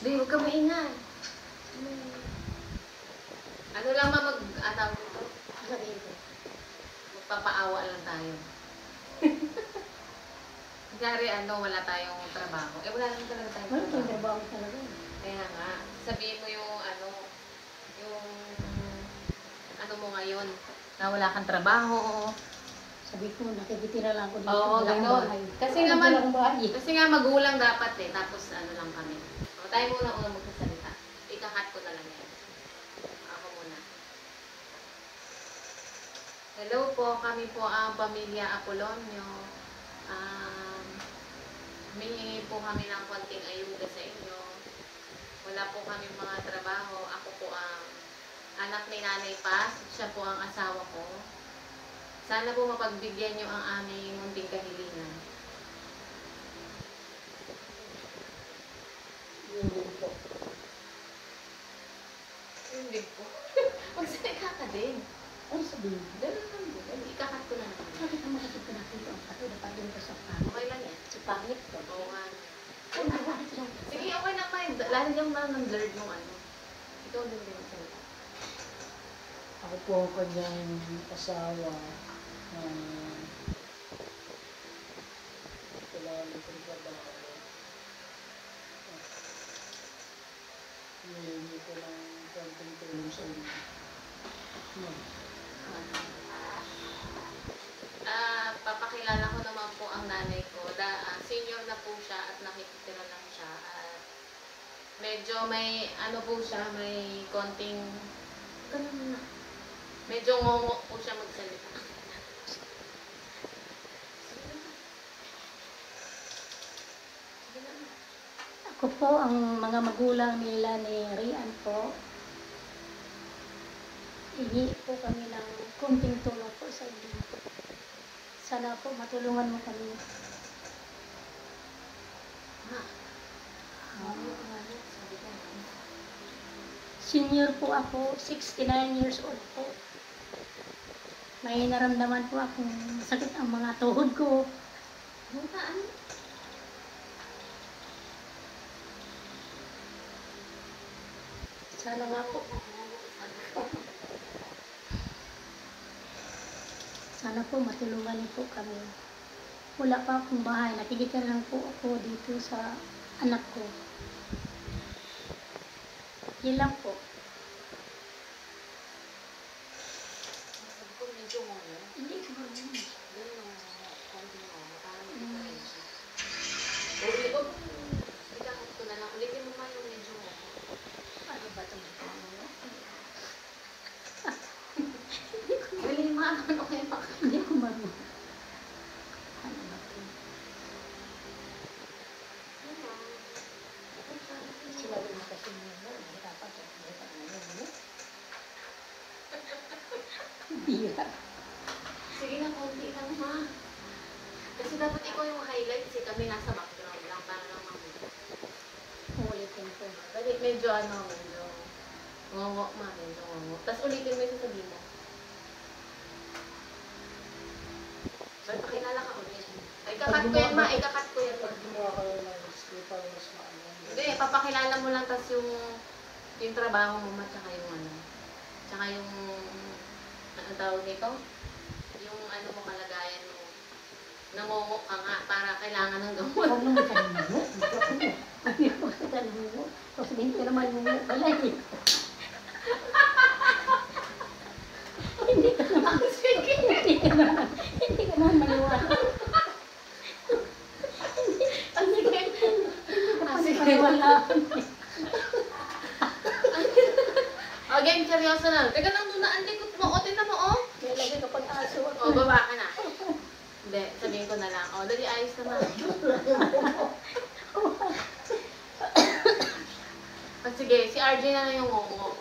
Hindi, huwag ka maingay. Ano lang mag-atawag dito? Magpapaawa lang tayo. Kunyari, wala tayong trabaho. Wala lang talaga tayong Wala tayong trabaho. trabaho talaga. Kaya nga, sabihin mo yung mo ngayon, na wala kang trabaho. Sabi ko, nakikitira lang ako dito. Oo, wala akong gano'n. bahay. Kasi nga magulang dapat tapos lang kami. O, tayo muna magsasalita. Ikakat ko na lang yan. Ako muna. Hello po, kami po ang pamilya Apolonio. Humihingi po kami ng konting ayuda sa inyo. Wala po kami mga trabaho. Ako po ang anak ni Nanay Paz. Siya po ang asawa ko. Sana po mapagbigyan nyo ang aming munting kahilingan. Hindi po. Hindi po. Magsalita ka din. Ano sabihin? Ganun lang po. Ikakat ko na lang. Bakit ang makikita natin ito? Ang pato, dapat doon ka sa pangit. Okay lang yan. Sa pangit ko. Oo nga. Ay, bakit lang? Sige, okay lang mind. Lalagyan mo lang ng blurred yung Ikaw din din magsalita. Ako po ang kanyang asawa na kailangan ko rin trabaho. Hindi ko lang konting tulong sa inyo. Papakilala ko naman po ang nanay ko. Senior na po siya at nakikitira lang siya. Medyo may, po siya, may konting, ganun na. Medyo ngongo po siya magsalita. Ako po, ang mga magulang nila ni Rian po, hingi po kami ng kunting tulong po sa inyo. Sana po matulungan mo kami. Senior po ako, 69 years old po. May naramdaman po akong sakit ang mga tuhod ko. Sana nga po. Sana po matulungan niyo po kami. Wala pa akong bahay. Nakikita lang po ako dito sa anak ko. Yan lang po. Hindi ko ba yun? Ikakat ko na lang. Ulitin mo nga yung medyo mo. Ano ba itong Hindi ko marunong. Ano ba ito? Sila rin na kasi mo. Dapat mo. Bira. Sige na, konti lang ma. Kasi dapat ikaw yung highlight. Kasi kami nasa background lang. Para lang mamulit. Ulitin ko. Dali, medyo medyo ngongo ma. Medyo ngongo. Tapos ulitin mo yung sasabihin mo. Ba't pakilala ka ulit? Ikakat ko yan ma. Ikakat ko yan ma. Hindi, papakilala mo lang. Tapos yung trabaho mo ma. Tsaka yung Tsaka yung tawag nito? Yung mo kalagayan mo. Nangongo ka nga para kailangan ng gamot. Huwag naman ka nangungo. Hindi ko ka nangungo. Kasi hindi ko naman nangungo pala eh. Hindi ka naman. Hindi ka naman maliwanag. Sige. Wala. Okay, seryoso na. Teka lang muna, ang likot mo. O, tingnan mo, o. May lagay ka pag aso. O, baba ka na. Hindi, sabihin ko na lang. O, dali, ayos naman. At sige, si RJ na lang yung ngongo.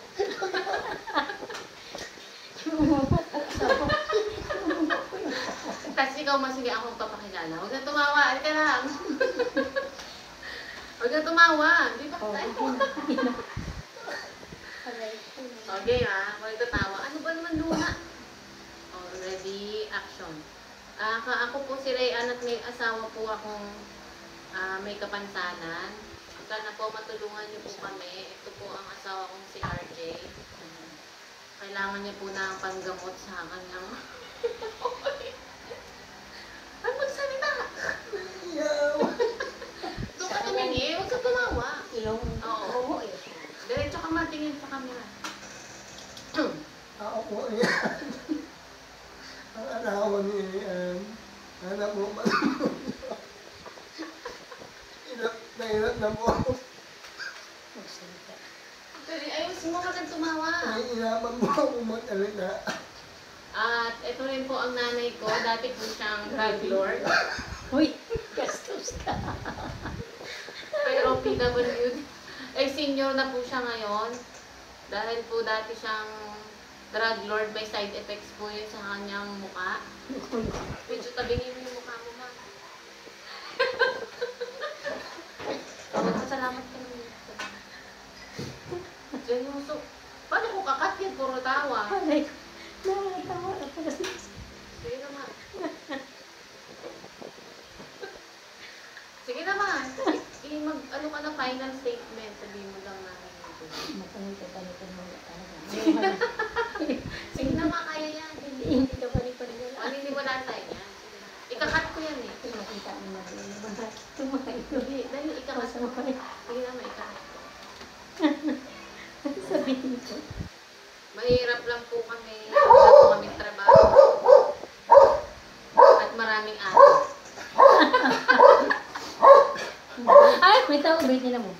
Tapos ikaw, sige, ako papakilala. Huwag na tumawa. Alika lang. Huwag na tumawa. Di ba tayo? Okay huwag tatawa. Ano ba naman luna? Ready, action. Ako po si Rayan at may asawa po akong may kapansanan. Sana po matulungan niyo po kami. Ito po ang asawa kong si RJ. Kailangan niya po ng panggamot sa kanyang... Ay, magsalita! Doon ka tumingin, huwag ka tumawa. Ilong. Oo. Diretso ka matingin sa camera. Ako po yan. Ang alawa ni anak mo ba? Hirap na po ako. Magsalita. Dali, ayos mo ka tumawa. Nahihirapan po ako mag-alita. At ito rin po ang nanay ko. Dati po siyang drug lord. Uy, gastos ka. Pero PWD. Senior na po siya ngayon. Dahil po dati siyang drug lord, may side effects po yun sa kanyang mukha. Medyo tabingin mo yung mukha mo, ma. Salamat ka naman. Seryoso. Paano ko kakat yan? Puro tawa. Aray ko. Nakakatawa ako kasi. Sige naman. Sige naman. Ano ka na final statement. Sabihin mo lang namin. Mapanito-panito mo talaga. Sige naman, kaya yan. Hindi ka pali-pali. Maniniwala tayo yan. Ikakat ko yan eh. Makita mo na rin. Tumayo. Dahil ikakat ko. Masama. Sige naman, ikakat ko. Sabihin ko. Mahirap lang po kami. Wala po kaming trabaho. At maraming ate. Ay, may tao, ulit nila mo.